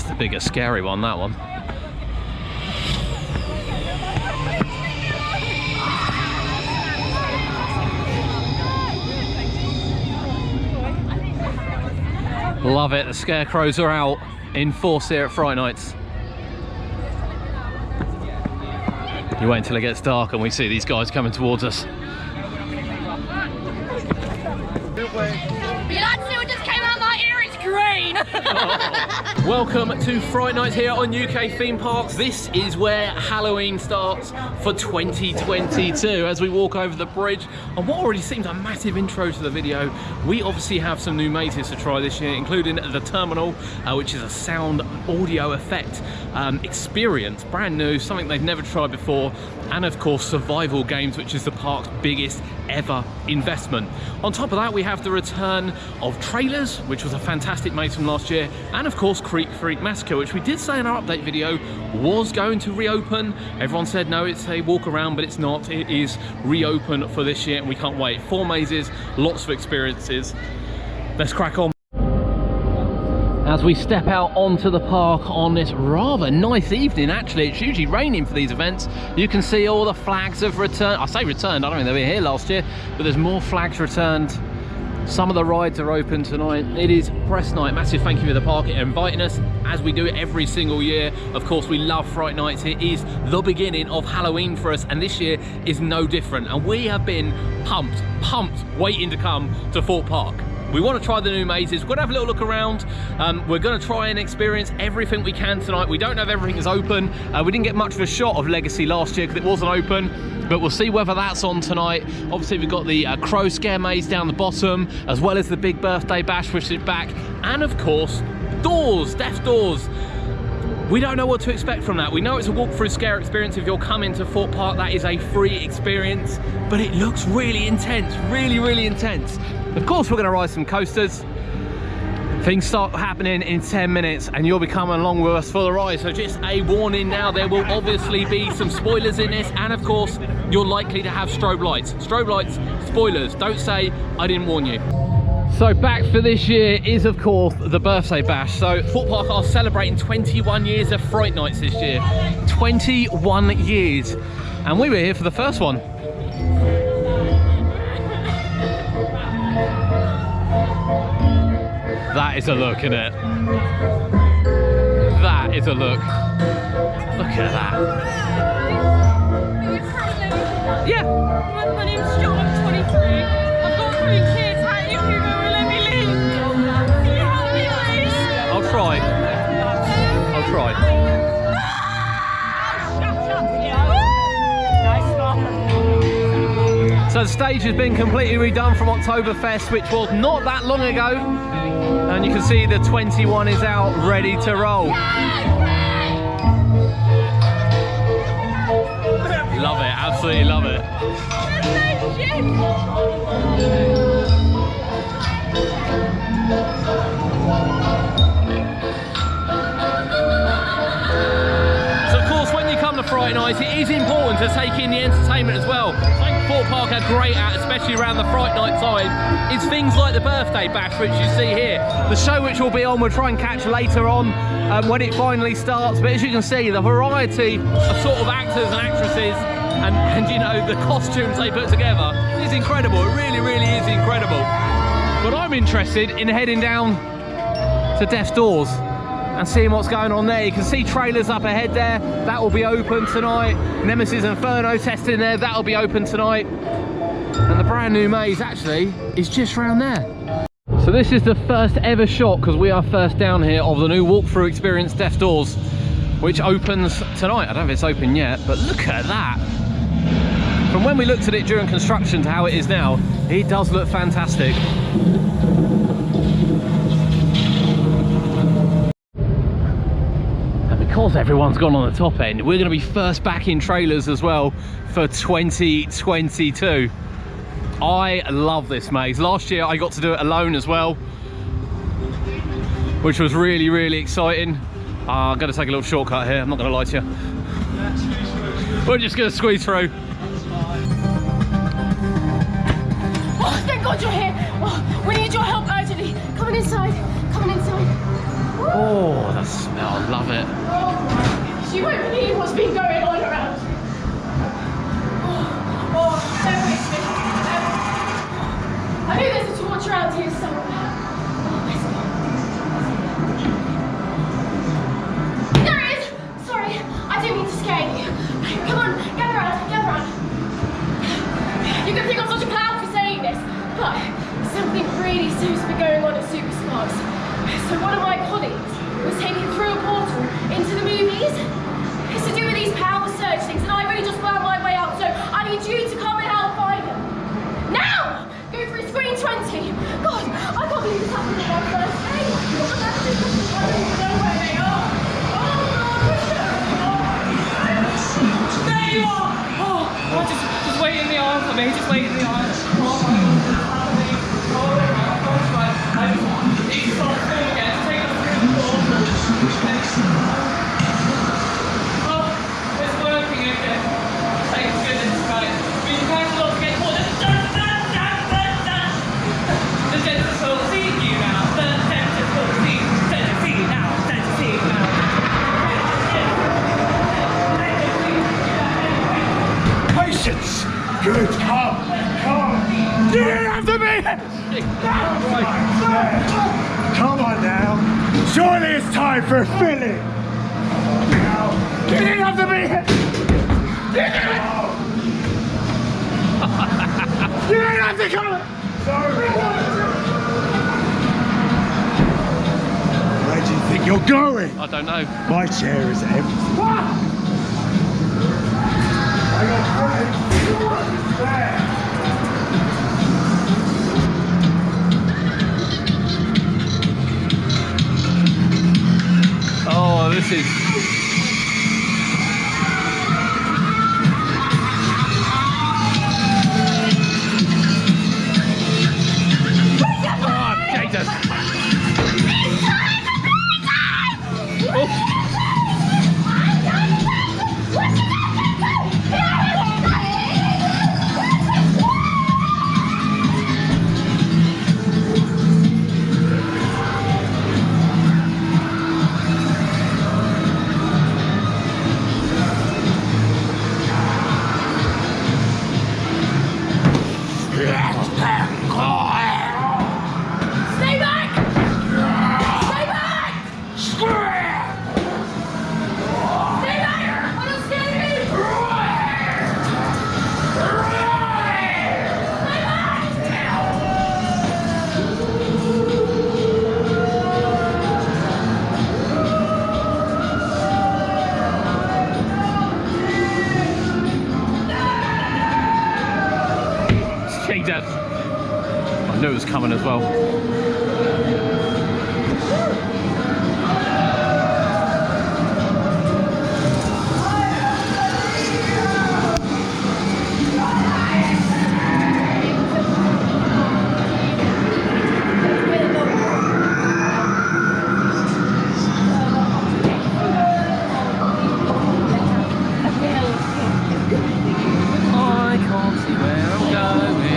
the bigger scary one, that one. Love it, the scarecrows are out in force here at Fright Nights. You wait until it gets dark and we see these guys coming towards us. Welcome to Fright Nights here on UK Theme Parks. This is where Halloween starts for 2022. As we walk over the bridge, and what already seems a massive intro to the video, we obviously have some new mazes to try this year, including the Terminal, which is a sound audio effect experience, brand new, something they've never tried before, and of course survival games, which is the park's biggest ever investment. On top of that, we have the return of trailers, which was a fantastic maze from last year, and of course Creek Freak Massacre, which we did say in our update video was going to reopen. Everyone said no, it's a walk around, but it's not. It is reopen for this year and we can't wait. 4 mazes, lots of experiences. Let's crack on. As we step out onto the park on this rather nice evening, actually, it's usually raining for these events. You can see all the flags have returned. I say returned, I don't think they were here last year, but there's more flags returned. Some of the rides are open tonight. It is press night. Massive thank you to the park for inviting us, as we do it every single year. Of course, we love Fright Nights. It is the beginning of Halloween for us, and this year is no different. And we have been pumped, waiting to come to Thorpe Park. We want to try the new mazes. We're going to have a little look around. We're going to try and experience everything we can tonight. We don't know if everything is open. We didn't get much of a shot of Legacy last year because it wasn't open, but we'll see whether that's on tonight. Obviously, we've got the Crow Scare maze down the bottom, as well as the Big Birthday Bash, which is back, and of course, doors, death doors. We don't know what to expect from that. We know it's a walkthrough scare experience. If you're coming to Thorpe Park, that is a free experience, but it looks really intense, really intense. Of course, we're going to ride some coasters. Things start happening in 10 minutes and you'll be coming along with us for the ride. So just a warning now, there will obviously be some spoilers in this, and of course, you're likely to have strobe lights. Strobe lights, spoilers. Don't say I didn't warn you. So back for this year is of course the birthday bash. So Thorpe Park are celebrating 21 years of Fright Nights this year. 21 years. And we were here for the first one. That is a look, isn't it? That is a look. Look at that. Yeah. My name's Strobe, I'm 23. I've got 3 kids. How are you going to let me leave? Can you help me, please? I'll try. I'll try. So the stage has been completely redone from Oktoberfest, which was not that long ago. And you can see the 21 is out, ready to roll. Love it, absolutely love it. So of course, when you come to Fright Nights, it is important to take in the entertainment as well. Thorpe Park are great at, especially around the Fright Night time, is things like the birthday bash, which you see here. The show which will be on, we'll try and catch later on when it finally starts. But as you can see, the variety of sort of actors and actresses and you know, the costumes they put together is incredible. It really is incredible. But I'm interested in heading down to Death's Doors and seeing what's going on there. You can see trailers up ahead there. That will be open tonight. Nemesis Inferno testing there. That'll be open tonight. And the brand new maze actually is just around there. So this is the first ever shot, because we are first down here, of the new walkthrough experience Death's Doors, which opens tonight. I don't know if it's open yet, but look at that. From when we looked at it during construction to how it is now, it does look fantastic. Because everyone's gone on the top end, we're going to be first back in trailers as well for 2022. I love this maze. Last year I got to do it alone as well, which was really exciting. I'm going to take a little shortcut here, I'm not going to lie to you. We're just going to squeeze through. Oh, thank God you're here. Oh, we need your help urgently. Coming inside, coming inside. Oh, that smells Love it. Oh, you won't believe what's been going on around. Oh, bear with me. I knew there's a torch around here somewhere. Oh, let's go. There it is! Sorry, I didn't mean to scare you. Come on, gather around, gather around. You're gonna think I'm such a clown for saying this, but something really seems to be going on at Super Sparks. So one of my colleagues was taken through a portal into the movies. It's to do with these power surge things, and I've only just found my way out, so I need you to come and help find them. Now! Go through screen 20. God, I can't believe this happened on my first day. What on earth is this? I don't even know where they are. Oh, God, where's there you are! Oh, just wait in the aisle for me, just wait in the aisle. Oh, my God. Oh, my gosh, right. I just need to start filming again. Take us through the portal. Oh, it's working again. Thank goodness, right. We've had a lot to get caught. The dentist will see you now. The dentist will see you. Dentist see you now. Dentist see you now. Patience! Good, come! You didn't have to be here! Come on now! Surely it's time for a filling! You didn't have to be here! You didn't have to come! Sorry! Where do you think you're going? I don't know. My chair is empty. I got Oh, this is... Oh, Jesus. Oh. Stay back! Stay back! Stay back! I don't scare you! Stay back! Jesus. I knew it was coming as well. I can't see where I'm going.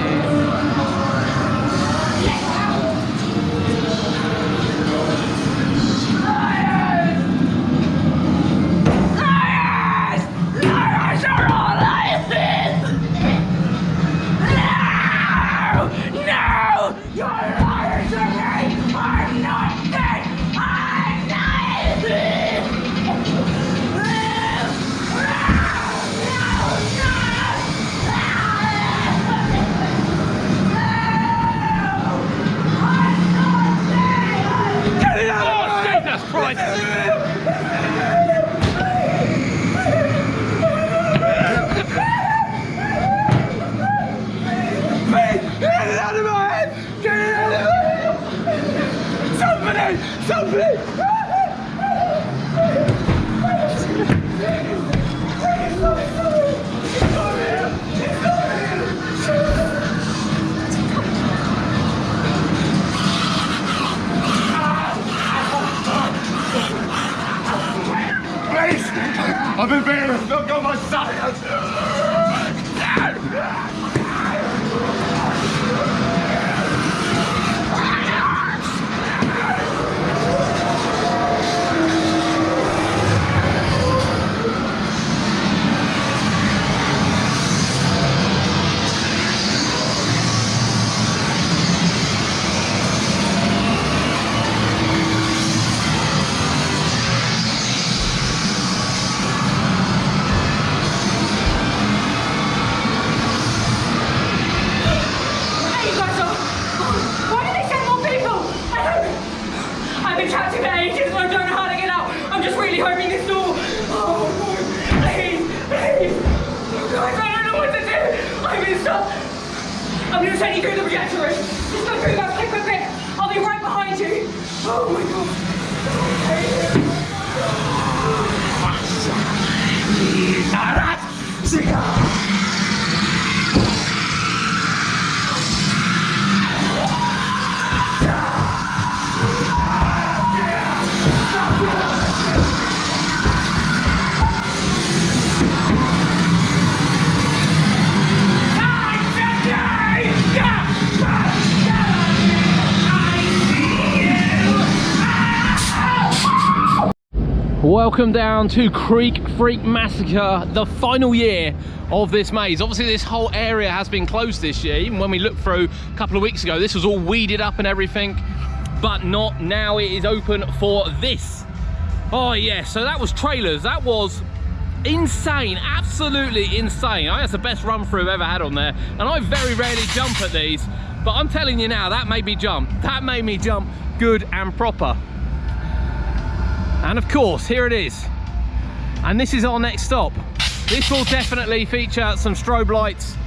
I've been better. Look on my side. I'm gonna take you through the projector room. Just go through that, quick, quick, quick. I'll be right behind you. Oh my god. Welcome down to Creek Freak Massacre, the final year of this maze. Obviously this whole area has been closed this year. Even when we looked through a couple of weeks ago, this was all weeded up and everything, but not now. It is open for this. Oh yeah, so that was trailers. That was insane, absolutely insane. I think that's the best run through I've ever had on there, and I very rarely jump at these, but I'm telling you now, that made me jump. That made me jump good and proper. And of course, here it is. And this is our next stop. This will definitely feature some strobe lights,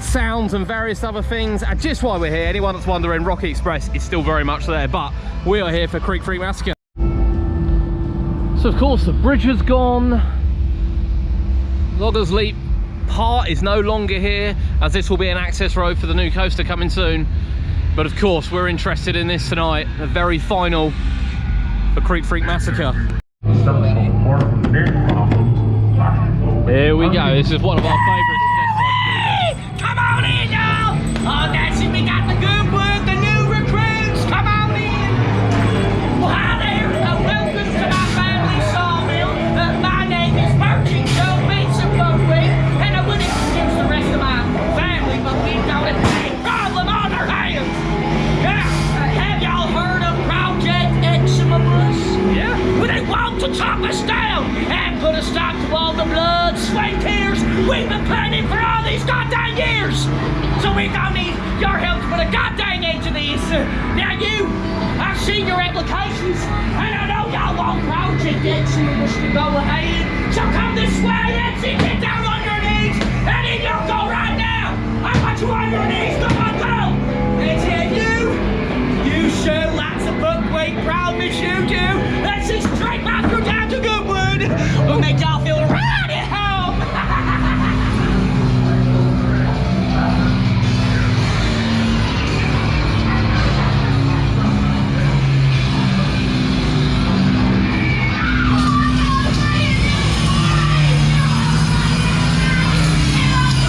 sounds and various other things. And just while we're here, anyone that's wondering, Rocky Express is still very much there, but we are here for Creek Freak Massacre. So of course the bridge has gone. Loggers Leap part is no longer here, as this will be an access road for the new coaster coming soon. But of course we're interested in this tonight, the very final for Creek Freak Massacre. Here we go, this is one of our favourites. Come on in, y'all! Oh, that's it, we got the good work, the new recruits, come on in! Well, hi there, welcome to my family sawmill. My name is Merchant Joe Benson Buckwheat, and I would introduce the rest of my family, but we've got a big problem on our hands. Have y'all heard of Project Eximus? Yeah. Well, they want to chop us down and put a stop to all the blood, sweat, tears we've been planning for all these goddamn years. So we're gonna need your help to put a goddamn end to this. Now you, I've seen your applications, and I know y'all want Project Eximus to go ahead. So come this way, that's it, get down on your knees, and in you'll go right now. I want you on your knees, go on, go. And tell you sure lots of buckwheat proudness you do. Let's just straight back her down to Goodwood. We'll make y'all feel right at home.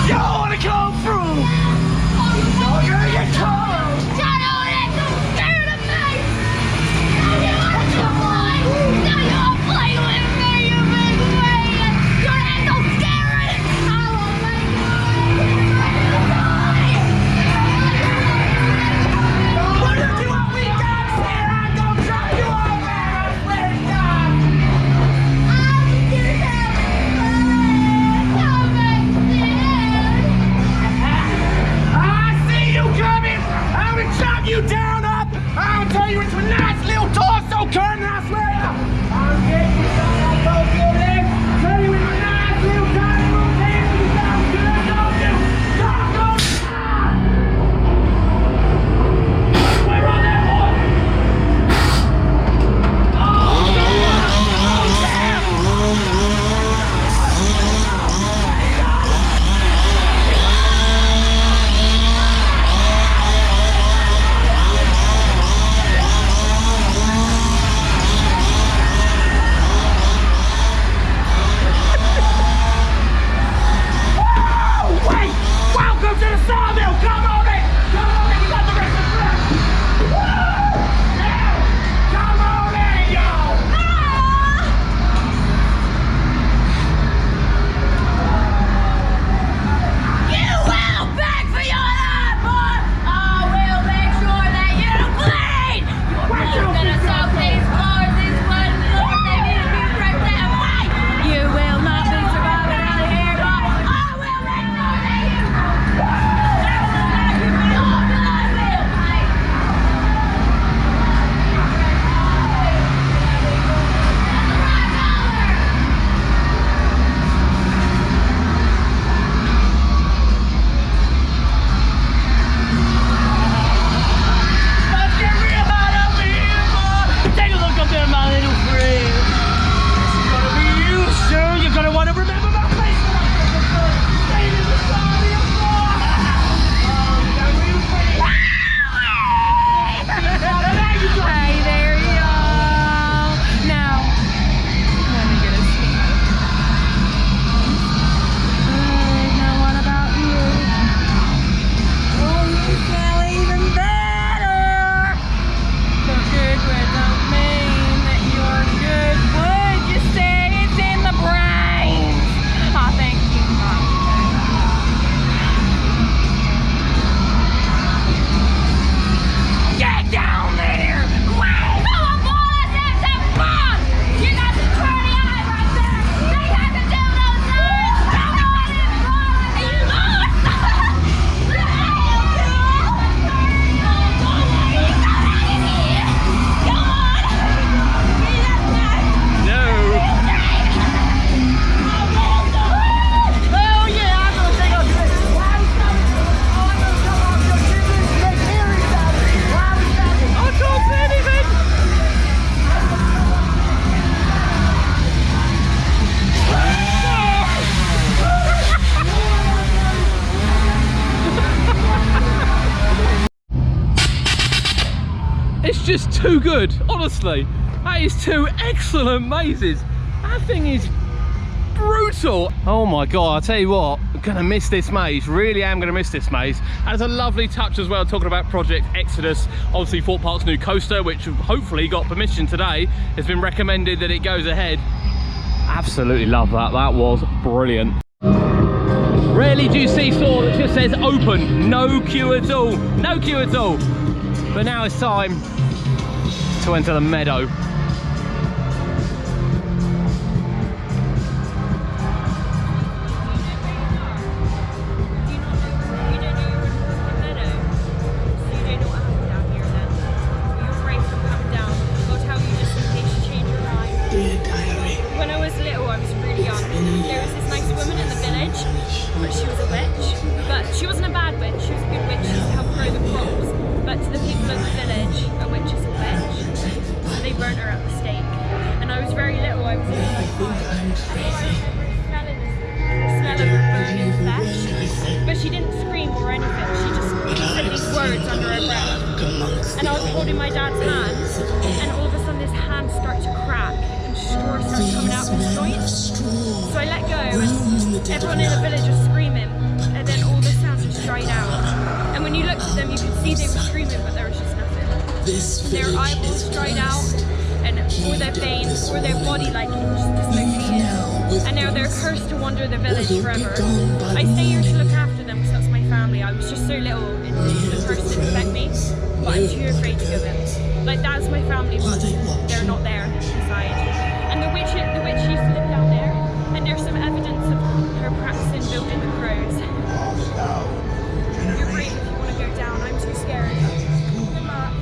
Y'all wanna come through? No, you're your tongue. just too good, honestly. That is 2 excellent mazes. That thing is brutal. Oh my God, I tell you what, I'm gonna miss this maze. Really am gonna miss this maze. And it's a lovely touch as well, talking about Project Exodus. Obviously Thorpe Park's new coaster, which hopefully got permission today, has been recommended that it goes ahead. Absolutely love that. That was brilliant. Rarely do you see store that just says open, no queue at all, no queue at all. But now it's time to enter the meadow. And I was holding my dad's hand, and all of a sudden his hand started to crack and straw started coming out of his joints. So I let go, and everyone in the village was screaming, and then all the sounds just dried out. And when you looked at them, you could see they were screaming, but there was just nothing. Their eyeballs dried out, and all their veins, or their body like it was just dislocated. And now they're cursed to wander the village forever. I stay here to look after them because that's my family. I was just so little, and the curse didn't affect me. But I'm too afraid to go in. Like, that's my family, but they're not there inside. And the witch used to live down there, and there's some evidence of her practicing building the crows. You're brave if you want to go down. I'm too scared. Good luck.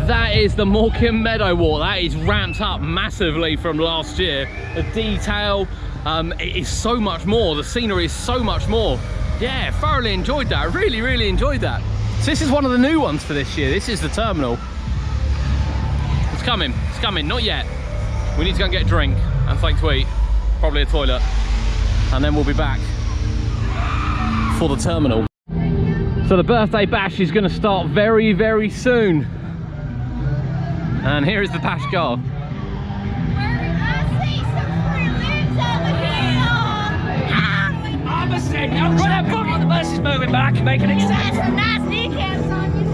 That is the Morecambe Meadow Walk. That is ramped up massively from last year. The detail, it is so much more. The scenery is so much more. Yeah, thoroughly enjoyed that. Really enjoyed that. So this is one of the new ones for this year. This is the terminal. It's coming, not yet. We need to go and get a drink and something to eat. Probably a toilet. and then we'll be back for the terminal. So the birthday bash is going to start very, very soon. And here is the bash car. Now run that book on the bus is moving back and making it That's some nice kneecaps on you,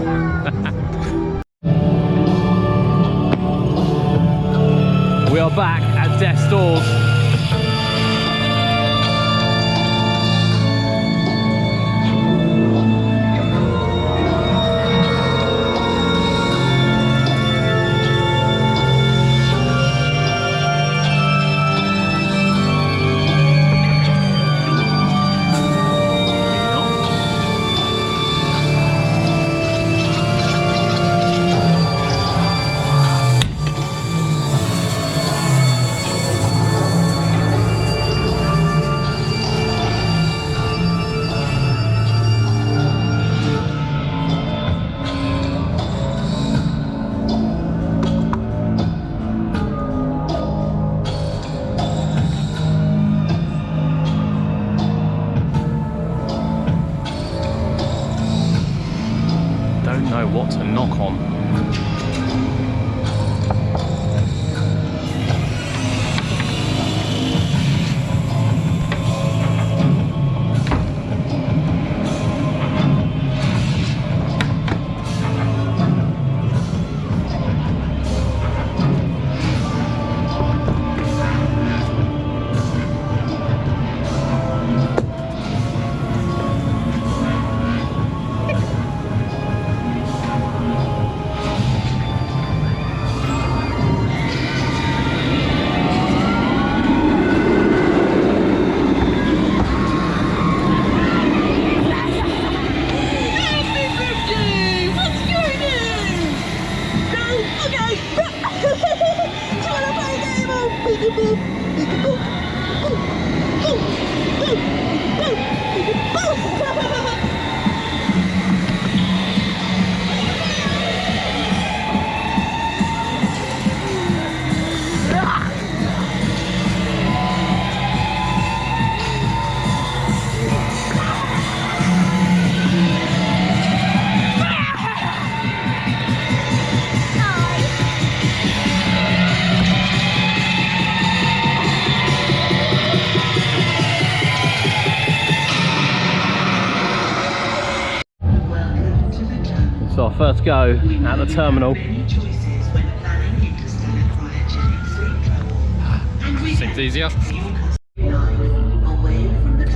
sir. We are back at Death's Doors. What to knock on. So our first go at the terminal. Seems easier.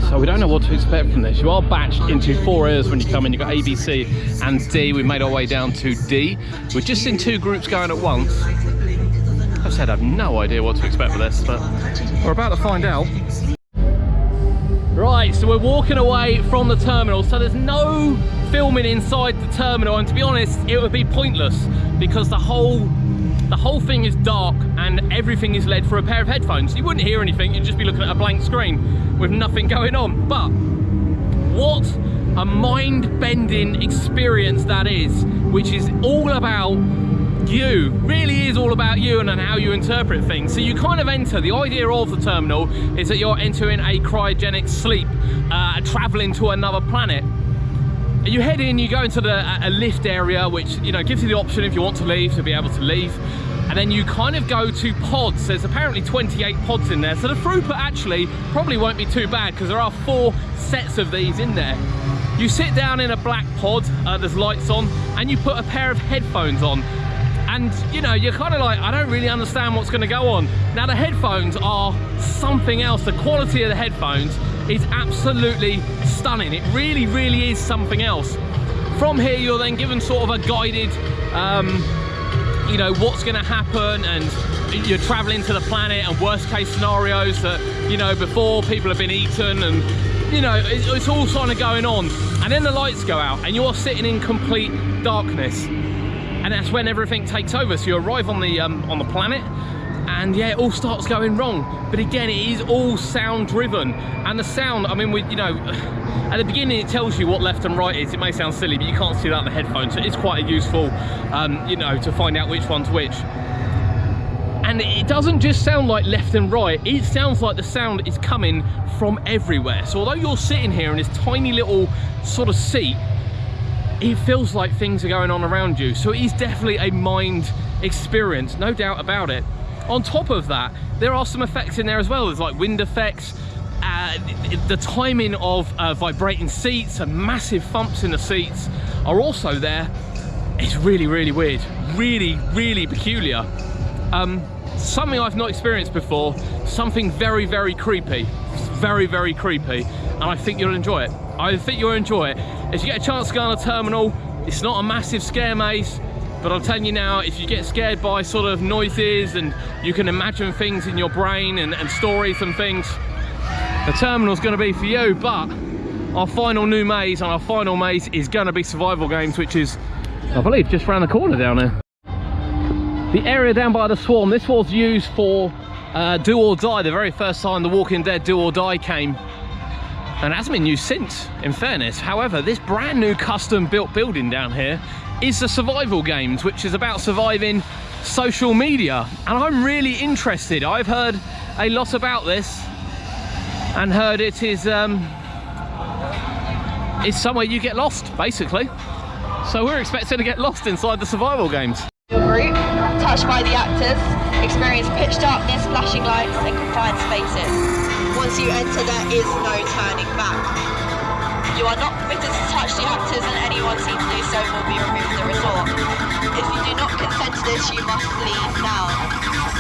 So we don't know what to expect from this. You are batched into 4 areas when you come in. You've got A, B, C and D. We've made our way down to D. We're just in 2 groups going at once. I've said I have no idea what to expect for this, but we're about to find out. Right, so we're walking away from the terminal, so there's no filming inside the terminal, and to be honest, it would be pointless because the whole thing is dark and everything is led for a pair of headphones. You wouldn't hear anything, you'd just be looking at a blank screen with nothing going on. But what a mind-bending experience that is, which is all about you, really is all about you and how you interpret things. So you kind of enter, the idea of the terminal is that you're entering a cryogenic sleep, traveling to another planet. You head in, you go into a lift area, which, you know, gives you the option if you want to leave to be able to leave. And then you kind of go to pods. There's apparently 28 pods in there, so the throughput actually probably won't be too bad because there are 4 sets of these in there. You sit down in a black pod, there's lights on, and you put a pair of headphones on. And, you know, you're kind of like, I don't really understand what's going to go on. Now, the headphones are something else. The quality of the headphones is absolutely stunning. It really, really is something else. From here, you're then given sort of a guided, you know, what's going to happen, and you're traveling to the planet and worst case scenarios that, you know, before people have been eaten, and, you know, it's all kind of going on. And then the lights go out and you're sitting in complete darkness. And that's when everything takes over. So you arrive on the planet, and yeah, it all starts going wrong. But again, it is all sound driven, and the sound, I mean, you know, at the beginning it tells you what left and right is. It may sound silly, but you can't see that in the headphones, so it's quite useful, you know, to find out which one's which. And it doesn't just sound like left and right, it sounds like the sound is coming from everywhere. So although you're sitting here in this tiny little sort of seat, it feels like things are going on around you. So it is definitely a mind experience, no doubt about it. On top of that, there are some effects in there as well. There's like wind effects, the timing of vibrating seats and massive thumps in the seats are also there. It's really, really weird, really, really peculiar. Something I've not experienced before, something very, very creepy, very, very creepy, and I think you'll enjoy it. I think you'll enjoy it. If you get a chance to go on a terminal, it's not a massive scare maze, but I'm telling you now, if you get scared by sort of noises and you can imagine things in your brain and stories and things, the terminal's gonna be for you. But our final new maze and our final maze is gonna be survival games, which is, I believe, just around the corner down there. The area down by the Swarm, this was used for Do or Die, the very first time The Walking Dead Do or Die came. And it hasn't been used since, in fairness. However, this brand new custom built building down here is the survival games, which is about surviving social media. And I'm really interested. I've heard a lot about this and heard it is somewhere you get lost, basically. So we're expecting to get lost inside the survival games. Group, touched by the actors, experience pitch darkness, flashing lights and confined spaces. Once you enter, there is no turning back. You are not permitted to touch the actors, and anyone seen to do so will be removed from the resort. If you do not consent to this, you must leave now.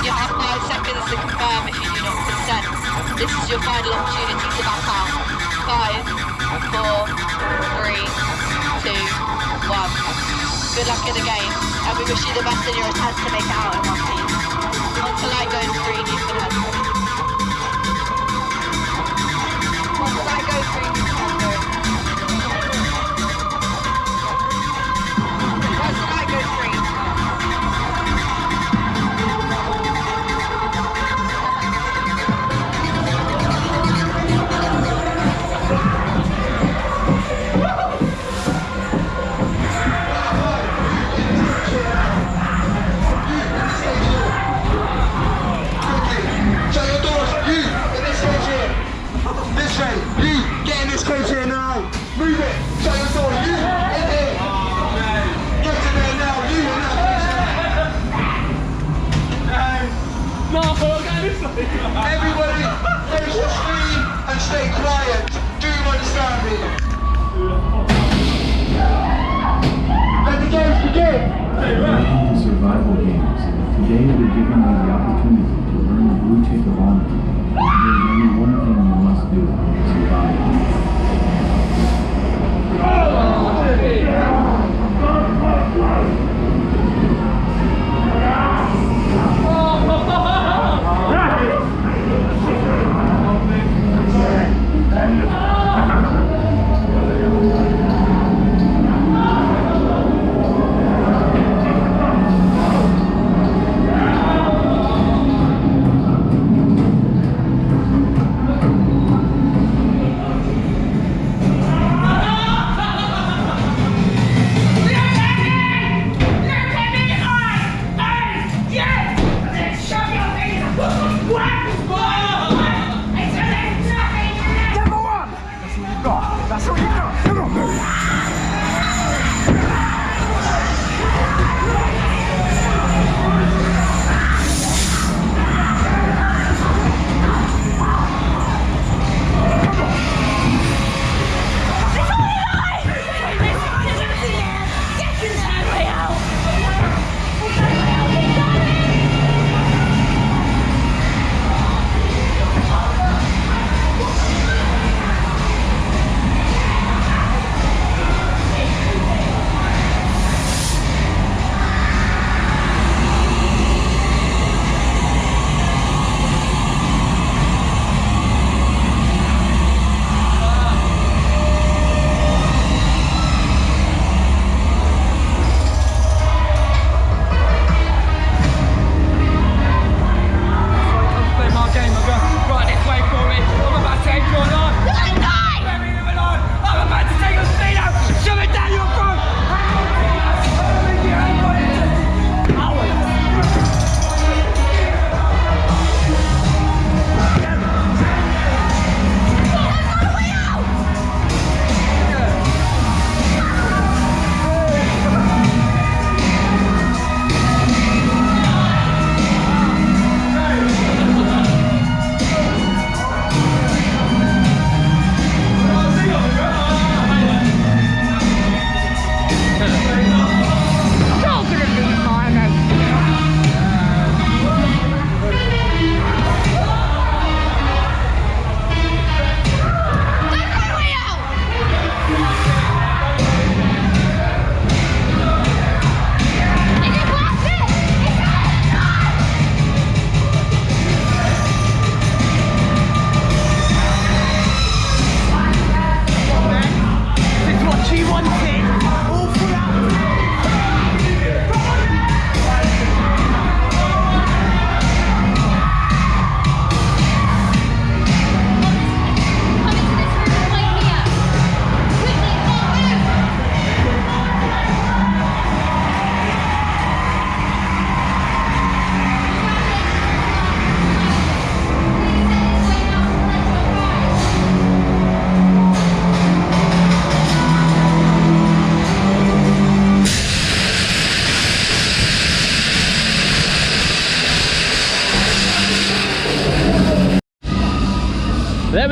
You have 5 seconds to confirm if you do not consent. This is your final opportunity to back out. 5, 4, 3, 2, 1. Good luck in the game, and we wish you the best in your attempts to make it out in one piece. Once the light goes green, you can head home. Once the light goes green, you can head home. Once the light goes green. Everybody, face the screen and stay quiet. Do you understand me? Let the games begin! Welcome to Survival Games. Today we're giving you the opportunity to earn the blue tick of honor. There's only one thing you must do: survive.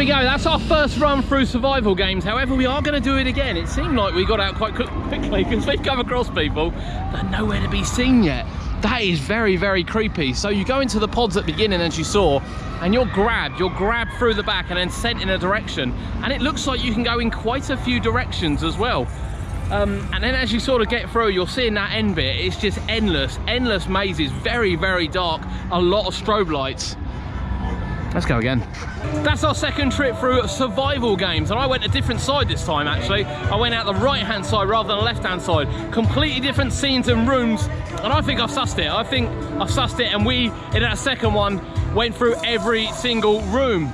we go, that's our first run through survival games. However, we are going to do it again. It seemed like we got out quite quickly because we've come across people that are nowhere to be seen yet. That is very, very creepy. So you go into the pods at the beginning, as you saw, and you're grabbed through the back and then sent in a direction. And it looks like you can go in quite a few directions as well. And then as you sort of get through, you're seeing that end bit. It's just endless mazes, very, very dark, a lot of strobe lights. Let's go again. That's our second trip through survival games, and I went a different side this time actually. I went out the right hand side rather than the left hand side. Completely different scenes and rooms, and I think I've sussed it. I think I've sussed it, and we, in that second one, went through every single room.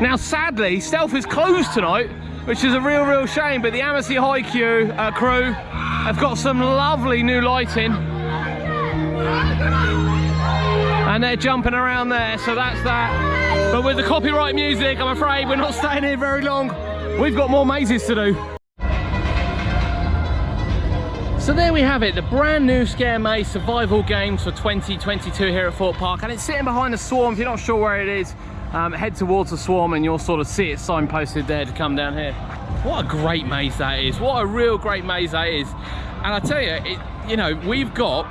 Now sadly, stealth is closed tonight, which is a real shame, but the Amnesty High crew have got some lovely new lighting. And they're jumping around there, so that's that. But with the copyright music, I'm afraid we're not staying here very long. We've got more mazes to do. So there we have it, the brand new Scare Maze survival games for 2022 here at Thorpe Park. And it's sitting behind the Swarm. If you're not sure where it is, head towards the Swarm and you'll sort of see it signposted there to come down here. What a great maze that is. What a real great maze that is. And I tell you, you know, we've got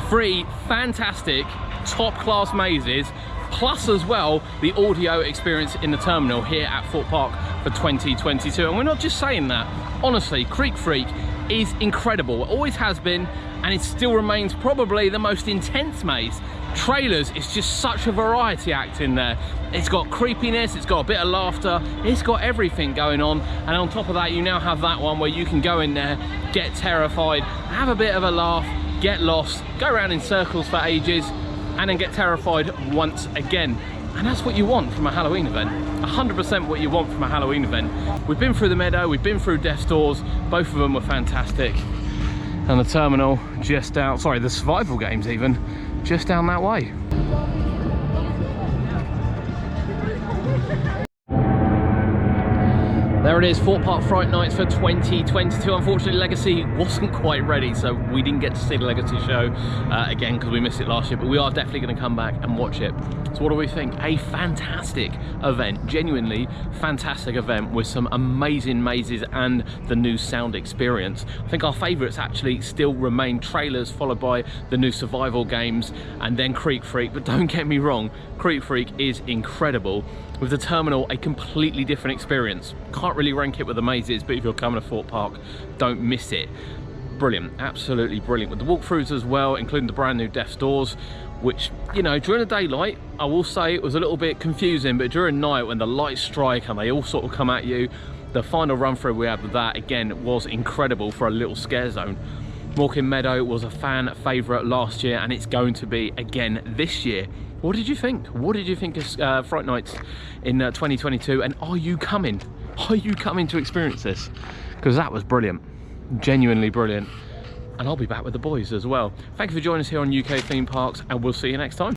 3 fantastic top-class mazes, plus as well the audio experience in the terminal here at Thorpe Park for 2022. And we're not just saying that. Honestly, Creek Freak is incredible. It always has been, and it still remains probably the most intense maze. Trailers, it's just such a variety act in there. It's got creepiness, it's got a bit of laughter, it's got everything going on. And on top of that, you now have that one where you can go in there, get terrified, have a bit of a laugh, get lost, go around in circles for ages, and then get terrified once again. And that's what you want from a Halloween event. 100% what you want from a Halloween event. We've been through the Meadow, we've been through Death's Doors, both of them were fantastic. And the terminal just down, sorry, the survival games even, just down that way. There it is, Thorpe Park Fright Nights for 2022. Unfortunately, Legacy wasn't quite ready, so we didn't get to see the Legacy show again because we missed it last year, but we are definitely going to come back and watch it. So what do we think? A fantastic event, genuinely fantastic event with some amazing mazes and the new sound experience. I think our favourites actually still remain trailers, followed by the new survival games and then Creek Freak, but don't get me wrong, Creek Freak is incredible. With the terminal, a completely different experience. Can't really rank it with the mazes, but if you're coming to Thorpe Park, don't miss it. Brilliant, absolutely brilliant. With the walkthroughs as well, including the brand new Death's Doors, which, you know, during the daylight, I will say it was a little bit confusing, but during night when the lights strike and they all sort of come at you, the final run through we had with that, again, was incredible for a little scare zone. Walking Meadow was a fan favourite last year, and it's going to be again this year. What did you think? What did you think of Fright Nights in 2022? And are you coming? Are you coming to experience this? Because that was brilliant, genuinely brilliant. And I'll be back with the boys as well. Thank you for joining us here on UK Theme Parks, and we'll see you next time.